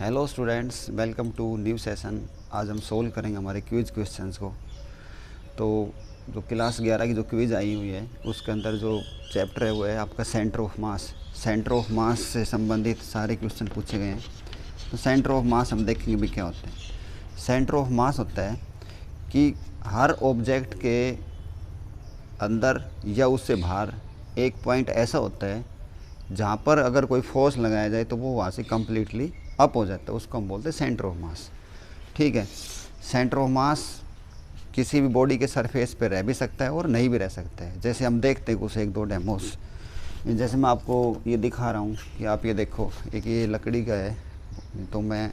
Hello students, welcome to new session. आज हम solve करेंगे हमारे क्विज क्वेश्चंस को। तो जो क्लास 11 की जो क्विज आई हुई है उसके अंदर जो चैप्टर है वो है आपका centre of mass. Centre of मास से संबंधित सारे क्वेश्चन पूछे गए हैं। तो सेंटर ऑफ मास हम देखेंगे भी क्या होता है। सेंटर ऑफ मास होता है कि हर ऑब्जेक्ट के अंदर या उससे बाहर एक पॉइंट ऐसा होता है जहाँ पर अगर कोई फोर्स लगाया जाए तो वो वहाँ से कम्प्लीटली अप हो जाता है, उसको हम बोलते हैं सेंटर ऑफ मास। ठीक है, सेंटर ऑफ मास किसी भी बॉडी के सरफेस पे रह भी सकता है और नहीं भी रह सकता है। जैसे हम देखते हैं कुछ एक दो डेमोस, जैसे मैं आपको ये दिखा रहा हूँ कि आप ये देखो, एक ये लकड़ी का है, तो मैं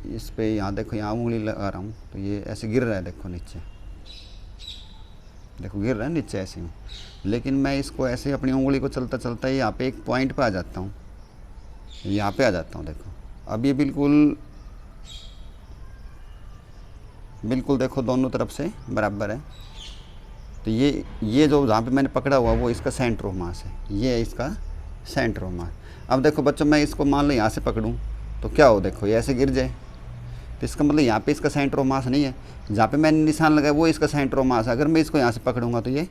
इस पे यहाँ देखो, यहाँ उंगली लगा रहा हूँ तो ये ऐसे गिर रहा है, देखो नीचे, देखो गिर रहा है नीचे ऐसे में। लेकिन मैं इसको ऐसे अपनी उंगली को चलता चलता यहाँ पे एक पॉइंट पे आ जाता हूँ, यहाँ पे आ जाता हूँ। देखो अब ये बिल्कुल देखो दोनों तरफ से बराबर है। तो ये जो जहाँ पे मैंने पकड़ा हुआ वो इसका सेंटर ऑफ मास है, ये है इसका सेंटर ऑफ मास। अब देखो बच्चों, मैं इसको मान लो यहाँ से पकड़ूँ तो क्या हो, देखो ये ऐसे गिर जाए, तो इसका मतलब यहाँ पे इसका सेंटर ऑफ मास नहीं है। जहाँ पे मैंने निशान लगाया वो इसका सेंटर ऑफ मास है। अगर मैं इसको यहाँ से पकड़ूंगा तो ये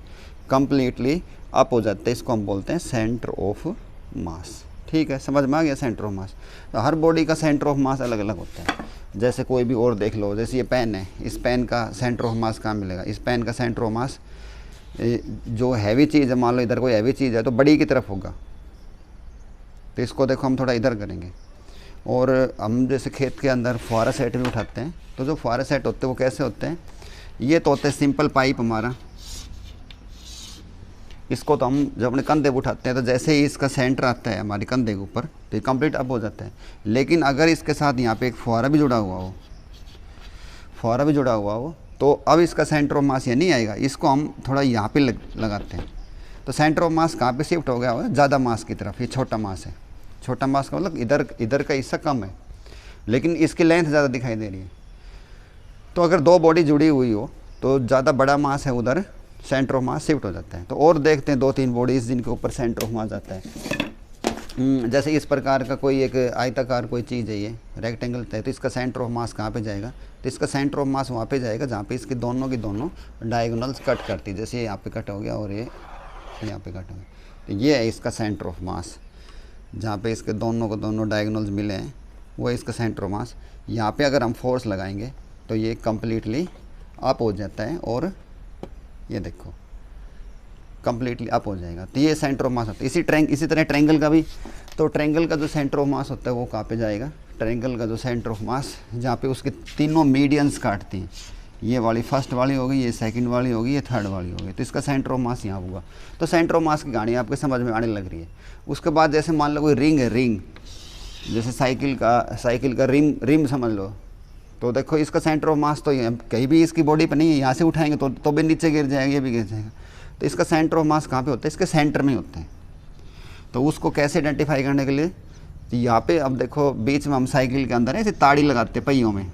कम्प्लीटली अप हो जाता है, इसको हम बोलते हैं सेंटर ऑफ मास। ठीक है, समझ में आ गया सेंटर ऑफ मास। तो हर बॉडी का सेंटर ऑफ मास अलग अलग होता है। जैसे कोई भी और देख लो, जैसे ये पेन है, इस पेन का सेंटर ऑफ मास कहाँ मिलेगा? इस पेन का सेंटर ऑफ मास जो हैवी चीज़ है, मान लो इधर कोई हैवी चीज़ है तो बड़ी की तरफ होगा। तो इसको देखो हम थोड़ा इधर करेंगे। और हम जैसे खेत के अंदर फुहारा सेट भी उठाते हैं, तो जो फुहारा सेट होते हैं वो कैसे होते हैं? ये तो होते हैं सिंपल पाइप हमारा, इसको तो हम जब अपने कंधे पर उठाते हैं तो जैसे ही इसका सेंटर आता है हमारे कंधे के ऊपर तो ये कंप्लीट अप हो जाता है। लेकिन अगर इसके साथ यहाँ पे एक फुहारा भी जुड़ा हुआ हो, तो अब इसका सेंटर ऑफ मास ये नहीं आएगा, इसको हम थोड़ा यहाँ पे लगाते हैं। तो सेंटर ऑफ मास कहाँ पे शिफ्ट हो गया है? ज़्यादा मास की तरफ। ये छोटा मास है, छोटा मास का मतलब इधर का हिस्सा कम है, लेकिन इसकी लेंथ ज़्यादा दिखाई दे रही है। तो अगर दो बॉडी जुड़ी हुई हो तो ज़्यादा बड़ा मास है, उधर सेंटर ऑफ मास शिफ्ट हो जाता है। तो और देखते हैं दो तीन बॉडीज़ जिनके ऊपर सेंटर ऑफ मास आता है। जैसे इस प्रकार का कोई एक आयताकार कोई चीज़ है, ये रेक्टेंगल है, तो इसका सेंटर ऑफ मास कहाँ पे जाएगा? तो इसका सेंटर ऑफ मास वहाँ पे जाएगा जहाँ पे इसकी दोनों की दोनों डायगोनल्स कट करती है। जैसे ये यहाँ पे कट हो गया और ये यहाँ पे कट हो गया, तो ये है इसका सेंटर ऑफ मास। जहाँ पे इसके दोनों को दोनों डायगोनल्स मिले हैं वो है इसका सेंटर ऑफ मास। यहाँ पे अगर हम फोर्स लगाएंगे तो ये कम्प्लीटली अप हो जाता है, और ये देखो कम्प्लीटली अप हो जाएगा। तो ये सेंटर ऑफ मास होता है। इसी तरह ट्रायंगल का भी, तो ट्रायंगल का जो सेंटर ऑफ मास होता है वो कहाँ पे जाएगा? ट्रायंगल का जो सेंटर ऑफ मास जहाँ पे उसके तीनों मीडियंस काटती हैं, ये वाली फर्स्ट वाली होगी, ये सेकंड वाली होगी, ये थर्ड वाली होगी, तो इसका सेंटर ऑफ मास यहाँ होगा। तो सेंटर ऑफ मास की कहानी आपके समझ में आने लग रही है। उसके बाद जैसे मान लो कोई रिंग है, रिंग जैसे साइकिल का रिम समझ लो, तो देखो इसका सेंटर ऑफ मास तो कहीं भी इसकी बॉडी पर नहीं है, यहाँ से उठाएंगे तो भी नीचे गिर जाएगा, ये भी गिर जाएगा। तो इसका सेंटर ऑफ मास कहाँ पे होता है? इसके सेंटर में होता है। तो उसको कैसे आइडेंटिफाई करने के लिए, तो यहाँ पे अब देखो बीच में हम साइकिल के अंदर ऐसे ताड़ी लगाते हैं, पहियों में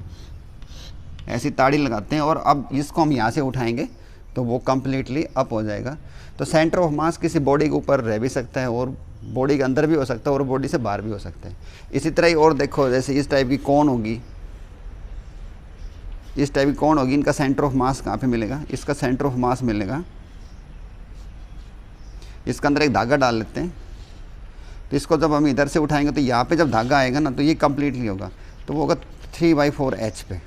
ऐसी ताड़ी लगाते हैं, और अब इसको हम यहाँ से उठाएंगे तो वो कम्प्लीटली अप हो जाएगा। तो सेंटर ऑफ मास किसी बॉडी के ऊपर रह भी सकता है, और बॉडी के अंदर भी हो सकता है, और बॉडी से बाहर भी हो सकता है। इसी तरह ही और देखो, जैसे इस टाइप की कौन होगी, इनका सेंटर ऑफ मास कहाँ पे मिलेगा? इसका सेंटर ऑफ मास मिलेगा, इसके अंदर एक धागा डाल लेते हैं। तो इसको जब हम इधर से उठाएंगे तो यहाँ पे जब धागा आएगा ना तो ये कम्प्लीटली होगा, तो वो होगा 3/4 पे।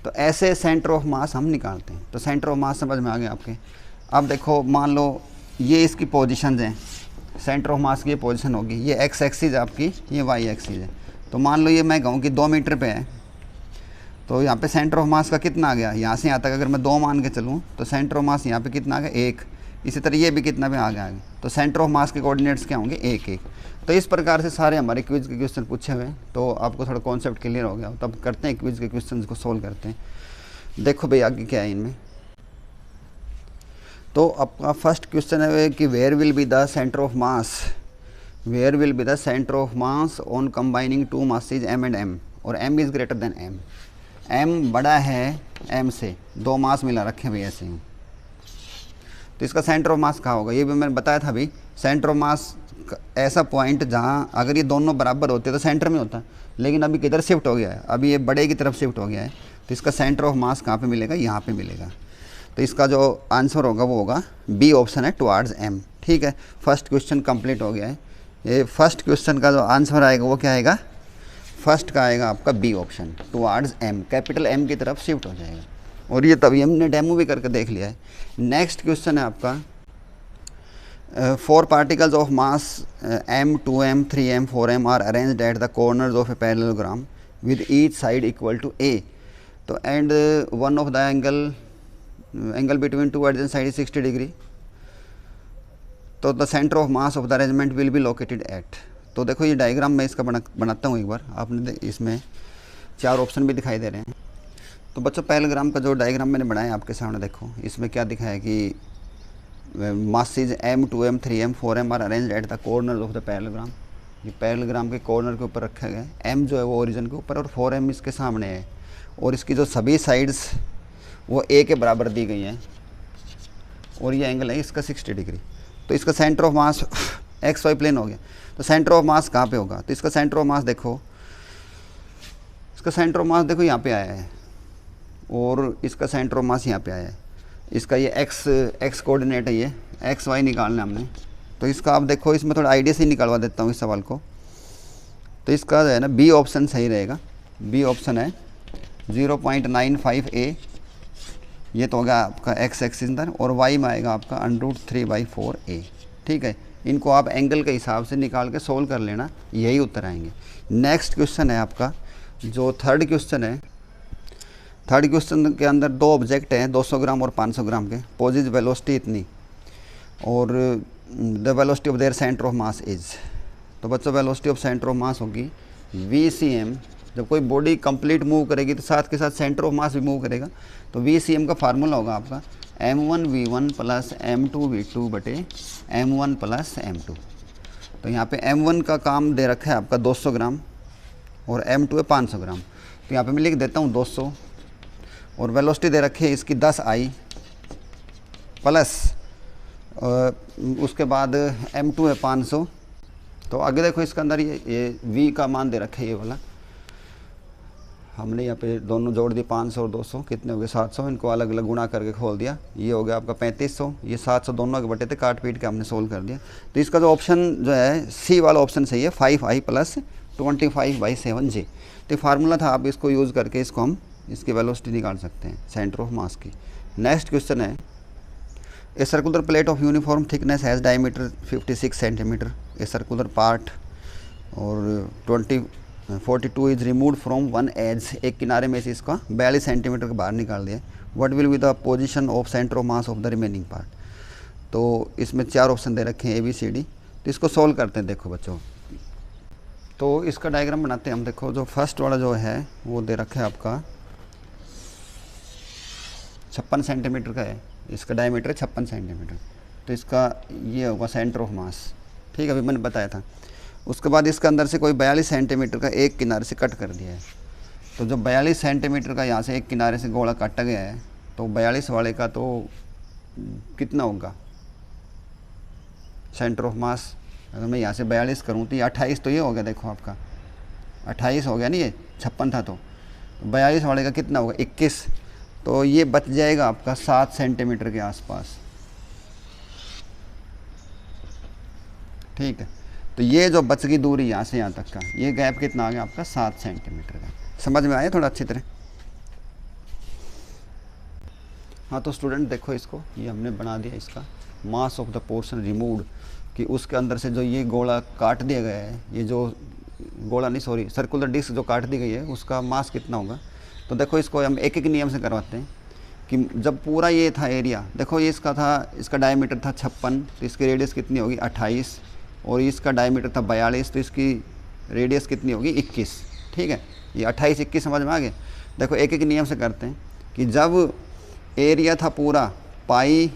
तो ऐसे सेंटर ऑफ मास हम निकालते हैं। तो सेंटर ऑफ मास समझ में आ गया आपके। अब देखो मान लो ये इसकी पोजीशंस हैं, सेंटर ऑफ मास की ये पोजीशन होगी, ये एक्स एक्सिस आपकी, ये वाई एक्सिस है। तो मान लो ये मैं कहूँ कि 2 मीटर पे है, तो यहाँ पे सेंटर ऑफ मास का कितना आ गया? यहाँ से यहाँ तक अगर मैं 2 मान के चलूँ तो सेंटर ऑफ मास यहाँ पे कितना आ गया? 1। इसी तरह ये भी कितना पे आ गया आगे, तो सेंटर ऑफ मास के कोऑर्डिनेट्स क्या होंगे? 1 1। तो इस प्रकार से सारे हमारे क्विज के क्वेश्चन पूछे हुए हैं। तो आपको थोड़ा कॉन्सेप्ट क्लियर हो गया, तब करते हैं क्विज के क्वेश्चन को सोल्व करते हैं। देखो भाई आगे क्या है इनमें। तो आपका फर्स्ट क्वेश्चन है कि where will be the centre of mass on combining 2 masses m and m, और m is greater than m। m बड़ा है m से, 2 मास मिला रखे भाई ऐसे ही। तो इसका सेंटर ऑफ मास कहाँ होगा? ये भी मैंने बताया था भाई, सेंटर ऑफ मास ऐसा पॉइंट जहाँ अगर ये दोनों बराबर होते तो सेंटर में होता, लेकिन अभी किधर शिफ्ट हो गया है, अभी ये बड़े की तरफ शिफ्ट हो गया है, तो इसका सेंटर ऑफ मास कहाँ पे मिलेगा, यहाँ पे मिलेगा। तो इसका जो आंसर होगा वो होगा बी ऑप्शन है, टुवार्ड्स एम। ठीक है, फर्स्ट क्वेश्चन कंप्लीट हो गया है। ये फर्स्ट क्वेश्चन का जो आंसर आएगा वो क्या आएगा, फर्स्ट का आएगा आपका B option, towards M, capital M की तरफ शिफ्ट हो जाएगा। और ये तभी हमने डेमो भी करके देख लिया है। नेक्स्ट क्वेश्चन है आपका, 4 particles of mass m, 2m, 3m, 4m are arranged at the corners of a parallelogram with each side equal to a. तो and one of the angle between two adjacent sides is 60 degree. तो the center of mass of the arrangement will be located at. तो देखो ये diagram मैं इसका बनाता हूँ एक बार, आपने इसमें 4 ऑप्शन भी दिखाई दे रहे हैं। तो बच्चों पैरेललोग्राम का जो डायग्राम मैंने बनाया आपके सामने देखो, इसमें क्या दिखाया है कि masses m, 2m, 3m, 4m are arranged at the corner of the parallelogram. ये पैरेललोग्राम के कॉर्नर के ऊपर रखा गया है, m जो है वो ओरिजिन के ऊपर और 4m इसके सामने है, और इसकी जो सभी साइड्स वो a के बराबर दी गई हैं, और ये एंगल है इसका 60 डिग्री। तो इसका centre of mass X Y plane हो गया। तो सेंटर ऑफ मास कहाँ पे होगा, तो इसका सेंटर ऑफ मास देखो, इसका सेंटर ऑफ मास देखो यहाँ पे आया है, और इसका सेंटर ऑफ मास यहाँ पे आया है। इसका ये एक्स कोऑर्डिनेट है, ये एक्स वाई निकालना है हमने। तो इसका आप देखो, इसमें थोड़ा आइडिया से ही निकलवा देता हूँ इस सवाल को। तो इसका जो है ना बी ऑप्शन सही रहेगा, बी ऑप्शन है 0.95 a, ये तो होगा आपका एक्स एक्सिस अंदर, और वाई में आएगा आपका √3/4 a। ठीक है, इनको आप एंगल के हिसाब से निकाल के सोल्व कर लेना, यही उत्तर आएंगे। नेक्स्ट क्वेश्चन है आपका जो थर्ड क्वेश्चन है। थर्ड क्वेश्चन के अंदर 2 ऑब्जेक्ट हैं 200 ग्राम और 500 ग्राम के, पॉजिटिव वेलोसिटी इतनी, और the velocity of their centre of mass is. तो बच्चों वेलोसिटी ऑफ सेंटर ऑफ मास होगी VCM। जब कोई बॉडी कंप्लीट मूव करेगी तो साथ के साथ सेंटर ऑफ मास भी मूव करेगा। तो VCM का फार्मूला होगा आपका m1v1 प्लस m2v2 बटे m1 प्लस m2। तो यहाँ पे m1 का काम दे रखा है आपका 200 ग्राम और m2 है 500 ग्राम। तो यहाँ पे मैं लिख देता हूँ 200, और वेलोसिटी दे रखी है इसकी 10I प्लस उसके बाद m2 है 500। तो आगे देखो इसके अंदर ये v का मान दे रखे है, ये वाला हमने यहाँ पे दोनों जोड़ दिए, 500 और 200 कितने हो गए 700, इनको अलग अलग गुणा करके खोल दिया, ये हो गया आपका 3500, ये 700 दोनों के बटे थे, काट पीट के हमने सोल्व कर दिया। तो इसका जो ऑप्शन जो है सी वाला ऑप्शन सही है, 5I प्लस 25/7j। तो फार्मूला था, आप इसको यूज़ करके इसको हम इसकी वेलोसिटी निकाल सकते हैं सेंटर ऑफ मास की। नेक्स्ट क्वेश्चन है, a circular plate of uniform thickness has diameter 56 centimetre, a circular part और 42 is removed from one edge, एक किनारे में से इसका 42 सेंटीमीटर के बाहर निकाल दिया। What will be the position of centre of mass of the remaining part. तो इसमें 4 ऑप्शन दे रखे हैं ABCD। तो इसको सोल्व करते हैं। देखो बच्चों, तो इसका डायग्राम बनाते हैं हम। देखो जो फर्स्ट वाला जो है वो दे रखा है आपका 56 सेंटीमीटर का है, इसका डायमीटर 56 सेंटीमीटर। तो इसका ये होगा सेंटर ऑफ मास। ठीक है, अभी मैंने बताया था। उसके बाद इसके अंदर से कोई 42 सेंटीमीटर का एक किनारे से कट कर दिया है। तो जब 42 सेंटीमीटर का यहाँ से एक किनारे से गोला काटा गया है, तो 42 वाले का तो कितना होगा सेंटर ऑफ मास। अगर मैं यहाँ से 42 करूँ तो ये 28, तो ये हो गया, देखो आपका 28 हो गया नहीं, ये 56 था। तो 42 वाले का कितना होगा 21, तो ये बच जाएगा आपका 7 सेंटीमीटर के आसपास। ठीक है, तो ये जो बच गई दूरी यहाँ से यहाँ तक का, ये गैप कितना आ गया आपका 7 सेंटीमीटर का। समझ में आया थोड़ा अच्छी तरह। हाँ, तो स्टूडेंट देखो इसको, ये हमने बना दिया इसका mass of the portion removed, कि उसके अंदर से जो ये गोला काट दिया गया है, ये जो गोला नहीं सॉरी सर्कुलर डिस्क जो काट दी गई है, उसका मास कितना होगा। तो देखो इसको हम एक एक नियम से करवाते हैं कि जब पूरा ये था एरिया, देखो ये इसका था, इसका डायमीटर था 56, तो इसकी रेडियस कितनी होगी 28, और इसका डायमीटर था 42, तो इसकी रेडियस कितनी होगी 21। ठीक है, ये 28 21 समझ में आ गया। देखो एक एक नियम से करते हैं कि जब एरिया था पूरा पाई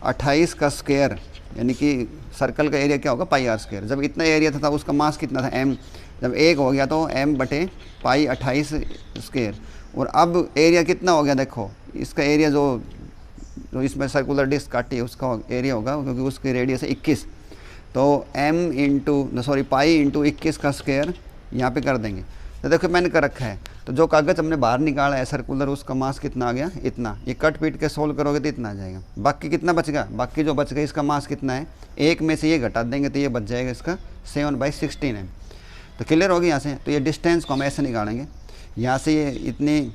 28 का स्क्वायर, यानी कि सर्कल का एरिया क्या होगा पाई r स्क्वायर। जब इतना एरिया था उसका मास कितना था m, जब 1 हो गया तो m बटे पाई 28 स्क्वायर। और अब एरिया कितना हो गया, देखो इसका एरिया जो इसमें सर्कुलर डिस्क काटी है उसका एरिया होगा, क्योंकि उसकी रेडियस है 21। तो पाई इंटू 21 का स्क्वायर यहाँ पे कर देंगे। तो देखो मैंने कर रखा है, तो जो कागज़ हमने बाहर निकाला है सर्कुलर, उसका मास कितना आ गया, इतना। ये कट पीट के सोल्व करोगे तो इतना आ जाएगा। बाकी कितना बच गया, बाकी जो बच गया इसका मास कितना है, एक में से ये घटा देंगे तो ये बच जाएगा इसका 7/16 है। तो क्लियर होगी यहाँ से। तो ये डिस्टेंस को हम ऐसे निकालेंगे, यहाँ से ये इतनी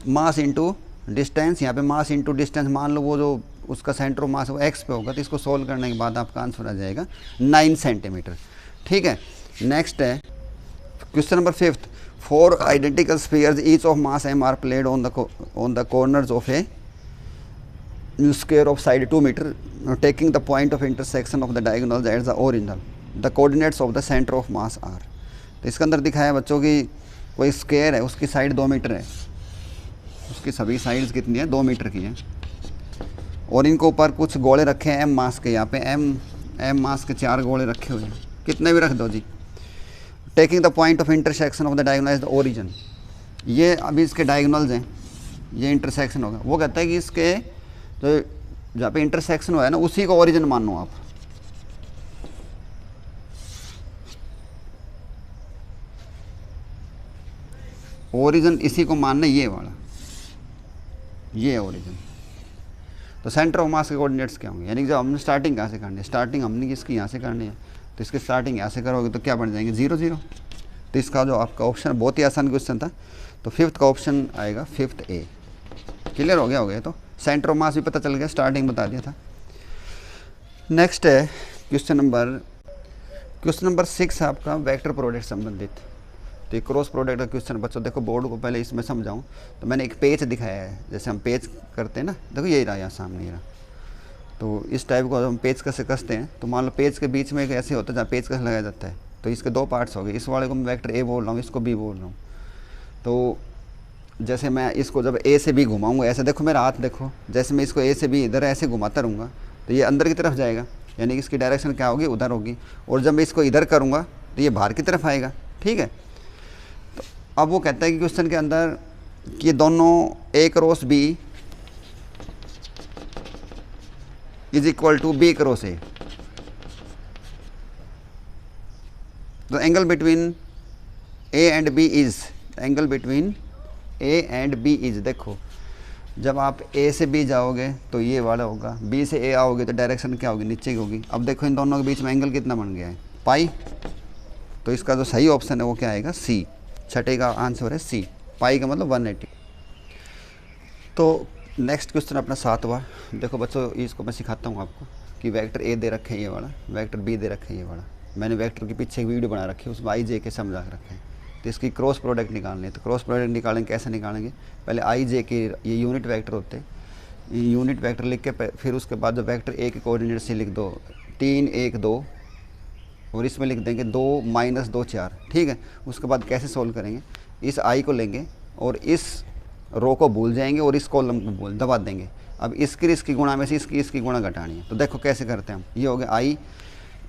मास इंटू डिस्टेंस, यहाँ पे मास इंटू डिस्टेंस, मान लो वो जो उसका सेंटर ऑफ मास है वो एक्स पे होगा, तो इसको सोल्व करने के बाद आपका आंसर आ जाएगा 9 सेंटीमीटर। ठीक है, नेक्स्ट है question number 5। 4 identical spheres each of mass m are placed on the corners of a square of side 2 metre taking the point of intersection of the diagonals at the original, the coordinates of the centre of mass are. तो इसके अंदर दिखाया बच्चों की कोई square है, उसकी side 2 metre है, उसकी सभी साइड्स कितनी है, 2 मीटर की है, और इनको ऊपर कुछ गोले रखे हैं m मास के। यहाँ पे m मास के 4 गोले रखे हुए हैं, कितने भी रख दो जी। Taking the point of intersection of the diagonal as the origin, ये अभी इसके डायगोनल्स हैं, ये इंटरसेक्शन होगा। वो कहता है कि इसके जो जहाँ पे इंटरसेक्शन हुआ है ना, उसी को ओरिजिन मानो आप। ओरिजिन इसी को मानना, ये वाला, ये ओरिजिन। तो सेंटर ऑफ मास के कोऑर्डिनेट्स क्या होंगे, यानी कि जब हमने स्टार्टिंग कहाँ से करनी है, स्टार्टिंग हमने इसकी यहाँ से करनी है, तो इसकी स्टार्टिंग यहाँ से करोगे तो क्या बन जाएंगे, 0 0। तो इसका जो आपका ऑप्शन बहुत ही आसान क्वेश्चन था, तो 5th का ऑप्शन आएगा 5th A। क्लियर हो गया। तो सेंटर ऑफ मास भी पता चल गया, स्टार्टिंग बता दिया था। नेक्स्ट है क्वेश्चन नंबर 6 आपका वेक्टर प्रोडक्ट संबंधित। तो ये क्रॉस प्रोडक्ट का क्वेश्चन बच्चों देखो, बोर्ड को पहले इसमें समझाऊँ तो मैंने एक पेज दिखाया है, जैसे हम पेज करते हैं ना, देखो यही रहा यहाँ सामने ये रहा। तो इस टाइप को हम पेज कसे कसते हैं, तो मान लो पेज के बीच में एक ऐसे होता है जहाँ पेज कस लगाया जाता है। तो इसके 2 पार्ट्स हो गए, इस वाले को मैं वेक्टर A बोल रहा हूँ, इसको B बोल रहा हूँ। तो जैसे मैं इसको जब A से B घुमाऊँगा, ऐसे देखो मेरा हाथ देखो, जैसे मैं इसको A से B इधर ऐसे घुमाता रहूँगा तो ये अंदर की तरफ जाएगा, यानी कि इसकी डायरेक्शन क्या होगी, उधर होगी। और जब मैं इसको इधर करूँगा तो ये बाहर की तरफ आएगा। ठीक है, तो अब वो कहता है कि क्वेश्चन के अंदर कि ये दोनों A cross B is equal to B cross A। तो angle between A and B is, angle between A and B is, देखो जब आप A से B जाओगे तो ये वाला होगा, B से A आओगे तो डायरेक्शन क्या होगी, नीचे की होगी। अब देखो इन दोनों के बीच में एंगल कितना बन गया है, पाई। तो इसका जो सही ऑप्शन है वो क्या आएगा, C। छठे का आंसर है C, पाई का मतलब 180। तो नेक्स्ट क्वेश्चन अपना 7वां। देखो बच्चों इसको मैं सिखाता हूँ आपको कि वेक्टर A दे रखे हैं ये वाला, वेक्टर B दे रखे हैं ये वाला। मैंने वेक्टर के पीछे एक वीडियो बना रखी है, उसमें आई जे के समझा के रखे हैं। तो इसकी क्रॉस प्रोडक्ट निकालनी है। तो क्रॉस प्रोडक्ट निकालेंगे, कैसे निकालेंगे, पहले आई जे के ये यूनिट वेक्टर होते हैं, ये यूनिट वेक्टर लिख के फिर उसके बाद जो वेक्टर A के कोऑर्डिनेट से लिख दो 3 1 2, और इसमें लिख देंगे 2 - 2 4। ठीक है, उसके बाद कैसे सोल्व करेंगे, इस आई को लेंगे और इस रो को भूल जाएंगे और इस कॉलम को दबा देंगे। अब इसकी गुणा में से इसकी गुणा घटानी है। तो देखो कैसे करते हैं हम, ये हो गया आई,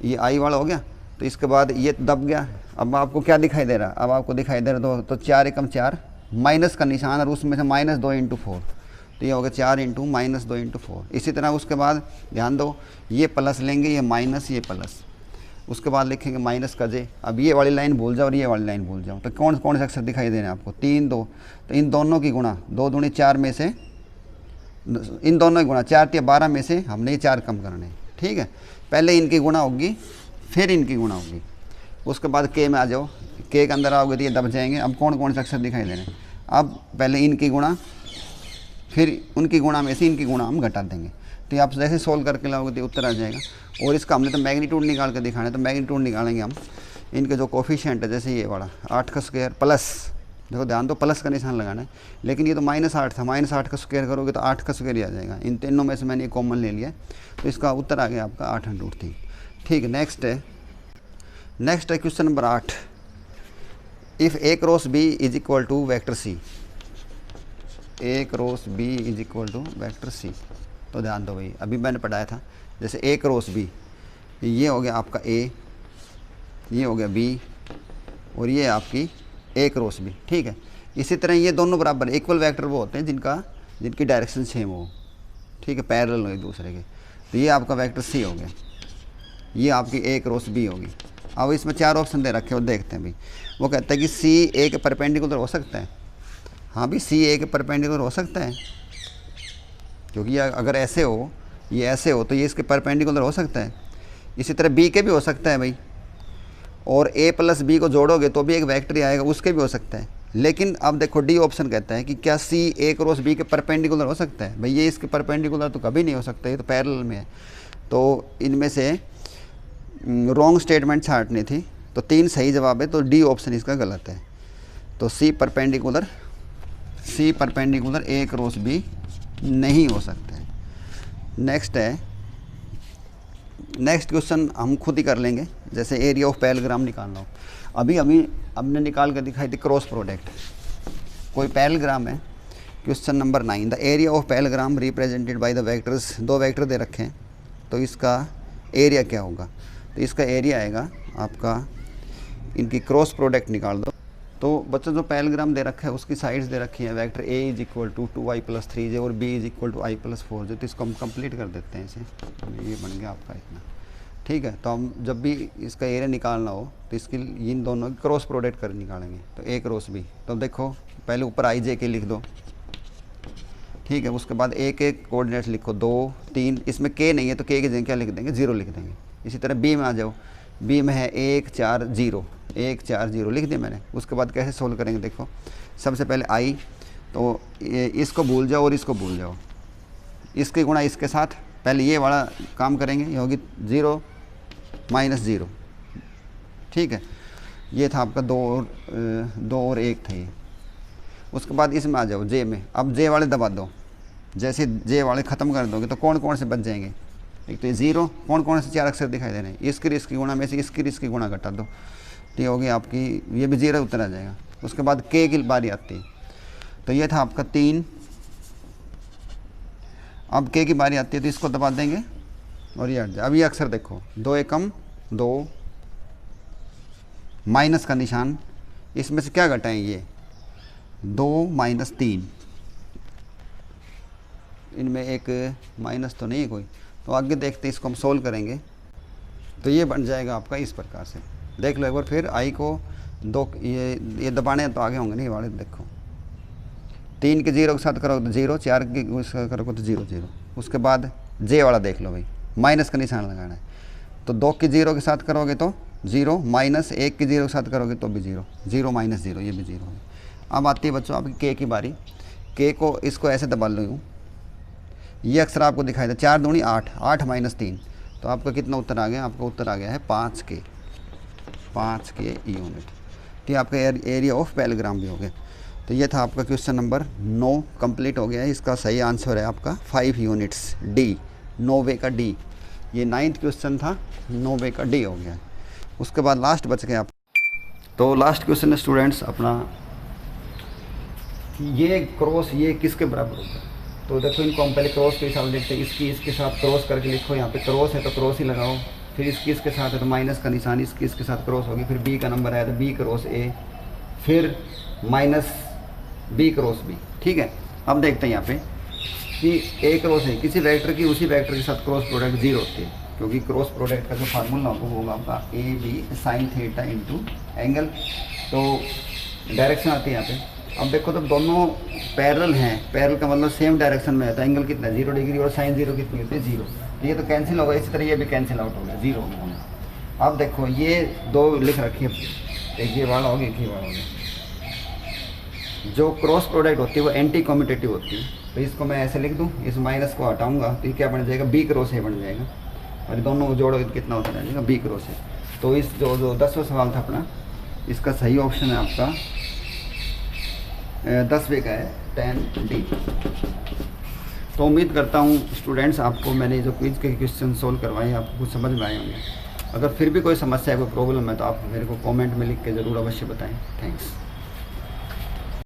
ये आई वाला हो गया। तो इसके बाद ये दब गया। अब आपको क्या दिखाई दे रहा, अब आपको दिखाई दे रहा तो 4 एकम 4, माइनस का निशान और उसमें से -2 × 4। तो ये हो गया 4 × -2 × 4। इसी तरह उसके बाद ध्यान दो, ये प्लस लेंगे, ये माइनस, ये प्लस, उसके बाद लिखेंगे माइनस का जे। अब ये वाली लाइन भूल जाओ और ये वाली लाइन भूल जाओ। तो कौन कौन से अक्षर दिखाई दे रहे हैं आपको, 3 2। तो इन दोनों की गुणा 2 दूनी 4 में से, इन दोनों की गुणा 4 × 12 में से हमने ये 4 कम करने। ठीक है, पहले इनकी गुणा होगी फिर इनकी गुणा होगी। उसके बाद के में आ जाओ, के के अंदर आओगे तो ये दब जाएंगे। अब कौन कौन से अक्षर दिखाई दे रहे हैं, अब पहले इनकी गुणा फिर उनकी गुणा में से इनकी गुणा हम घटा देंगे। तो आप जैसे सोल्व करके लाओगे तो उत्तर आ जाएगा। और इसका हमने तो मैग्नीट्यूड निकाल के दिखाना है, तो मैग्नीट्यूड निकालेंगे हम इनके जो कोफिशिएंट है, जैसे ये वाला 8 का स्क्वायर प्लस, देखो ध्यान दो प्लस का निशान लगाना है, लेकिन ये तो -8 था, -8 का स्क्वायर करोगे तो 8 का स्क्वायर ही आ जाएगा। इन तीनों में से मैंने ये कॉमन ले लिया, तो इसका उत्तर आ गया आपका 8√3। ठीक है, नेक्स्ट है question number 8। If A cross B is equal to vector C, A cross B is equal to vector C। तो ध्यान दो भाई, अभी मैंने पढ़ाया था, जैसे A क्रॉस B, ये हो गया आपका A, ये हो गया B, और ये आपकी A क्रॉस B। ठीक है, इसी तरह ये दोनों बराबर इक्वल वेक्टर वो होते हैं जिनकी डायरेक्शन सेम हो। ठीक है, पैरेलल हो एक दूसरे के। तो ये आपका वेक्टर C हो गया। ये आपकी ए क्रॉस बी होगी। अब इसमें 4 ऑप्शन दे रखे हो, देखते हैं भाई। वो कहता है कि सी ए के परपेंडिकुलर हो सकता है। हाँ भाई, सी ए के परपेंडिकुलर हो सकता है, क्योंकि अगर ऐसे हो, ये ऐसे हो, तो ये इसके परपेंडिकुलर हो सकता है। इसी तरह बी के भी हो सकता है भाई, और ए प्लस बी को जोड़ोगे तो भी एक वेक्टर ही आएगा, उसके भी हो सकता है। लेकिन अब देखो डी ऑप्शन कहता है कि क्या सी ए क्रॉस बी के परपेंडिकुलर हो सकता है। भाई ये इसके परपेंडिकुलर तो कभी नहीं हो सकता, ये तो पैरेलल में है। तो इनमें से रॉन्ग स्टेटमेंट छांटनी थी, तो 3 सही जवाब है, तो डी ऑप्शन इसका गलत है। तो C perpendicular A cross B नहीं हो सकता है। नेक्स्ट क्वेश्चन हम खुद ही कर लेंगे। जैसे एरिया ऑफ पैरेलग्राम निकालना हो, अभी हमने निकाल कर दिखाई थी क्रॉस प्रोडक्ट। कोई पैरेलग्राम है, question number 9, the area of parallelogram represented by the vectors. 2 vector दे रखे हैं, तो इसका एरिया क्या होगा। तो इसका एरिया आएगा आपका, इनकी क्रॉस प्रोडक्ट निकाल दो। तो बच्चों जो पैरेलग्राम दे रखा है उसकी साइड्स दे रखी हैं, vector A is equal to 2i + 3j और b is equal to i + 4j। तो इसको हम कंप्लीट कर देते हैं इसे, ये बन गया आपका इतना। ठीक है, तो हम जब भी इसका एरिया निकालना हो तो इसकी इन दोनों की क्रॉस प्रोडक्ट कर निकालेंगे। तो ए क्रॉस बी, तो देखो पहले ऊपर i j के लिख दो। ठीक है, उसके बाद ए के कोऑर्डिनेट्स लिखो 2 3, इसमें k नहीं है तो k की जगह क्या लिख देंगे, 0 लिख देंगे। इसी तरह बी में आ जाओ, बी में है 1 4 0, 1 4 0 लिख दिया मैंने। उसके बाद कैसे सोल्व करेंगे, देखो सबसे पहले i, तो इसको भूल जाओ और इसको भूल जाओ, इसके गुणा इसके साथ। पहले ये वाला काम करेंगे, ये होगी 0 - 0। ठीक है, ये था आपका 2 और 1 था ये। उसके बाद इसमें आ जाओ जे में, अब जे वाले दबा दो। जैसे जे वाले ख़त्म कर दोगे तो कौन कौन से बच जाएंगे, एक तो ये 0, कौन कौन से 4 अक्षर दिखाई दे रहे हैं, इसकी गुणा में से इसकी गुणा घटा दो, तो ये होगी आपकी, ये भी 0 उतर आ जाएगा। उसके बाद k की बारी आती है, तो ये था आपका 3। अब k की बारी आती है तो इसको दबा देंगे और ये हट जाए। अब ये अक्षर देखो, 2 एकम 2, माइनस का निशान, इसमें से क्या घटाएं, ये 2 - 3, इनमें एक माइनस तो नहीं है कोई। तो आगे देखते हैं, इसको हम सोल्व करेंगे। तो ये बन जाएगा आपका इस प्रकार से, देख लो एक बार फिर। आई को 2 ये दबाने तो आगे होंगे नहीं वाले, देखो 3 के 0 के साथ करोगे तो 0, 4 के करोगे तो 0 0। उसके बाद जे वाला देख लो भाई, माइनस का निशान लगाना है। तो 2 के 0 के साथ करोगे तो 0, माइनस 1 के 0 के साथ करोगे तो भी 0, 0 - 0, ये भी 0 है। अब आती है बच्चों आपकी k की बारी। k को इसको ऐसे दबा लो यूँ, ये अक्षर आपको दिखाई दे, 4 दूनी 8, 8 - 3, तो आपका कितना उत्तर आ गया, आपका उत्तर आ गया है 5k यूनिट। तो ये आपका एरिया ऑफ पैरेलग्राम भी हो गया। तो ये था आपका क्वेश्चन नंबर 9 कंप्लीट हो गया है। इसका सही आंसर है आपका 5 यूनिट्स, डी, 9वें का डी। ये 9th क्वेश्चन था, 9वें का डी हो गया। उसके बाद लास्ट बच गया आप। तो लास्ट क्वेश्चन है स्टूडेंट्स अपना, ये क्रॉस ये किसके बराबर होगा। तो देखो इनको हम पहले क्रॉस के हिसाब से देखते हैं। इसके साथ क्रॉस करके लिखो, यहाँ पे क्रॉस है तो क्रॉस ही लगाओ। फिर इसके साथ है तो माइनस का निशान इसके साथ क्रॉस होगी। फिर बी का नंबर आया तो बी क्रॉस ए, फिर माइनस बी क्रॉस बी। ठीक है, अब देखते हैं यहाँ पे कि ए क्रॉस है, किसी वेक्टर की उसी वेक्टर के साथ क्रॉस प्रोडक्ट 0 होती है, क्योंकि क्रॉस प्रोडक्ट का जो फार्मूला होगा आपका A B sine theta into angle. तो डायरेक्शन आती है यहाँ पे। अब देखो तो दोनों पैरेलल हैं, पैरेलल का मतलब सेम डायरेक्शन में है, तो एंगल कितना 0 डिग्री और साइन 0 कितनी होती है 0। ये तो कैंसिल होगा, इसी तरह ये भी कैंसिल आउट हो गया, 0 होगा। अब देखो ये 2 लिख रखी है, एक ये वाला हो गया, एक ये वाला हो गया। जो क्रॉस प्रोडक्ट होती है वो एंटी कम्यूटेटिव होती है, तो इसको मैं ऐसे लिख दूँ, इस माइनस को हटाऊँगा तो ये क्या बन जाएगा, बी क्रॉस ए बन जाएगा। और दोनों को जोड़ोगे तो कितना होता जाएगा, बी क्रॉस ए। तो इस जो 10वां सवाल था अपना, इसका सही ऑप्शन है आपका 10वें का है 10D। तो उम्मीद करता हूँ स्टूडेंट्स आपको मैंने जो क्विज के क्वेश्चन सोल्व करवाए आपको कुछ समझ में आए होंगे। अगर फिर भी कोई समस्या है, कोई प्रॉब्लम है तो आप मेरे को कमेंट में लिख के ज़रूर अवश्य बताएं। थैंक्स।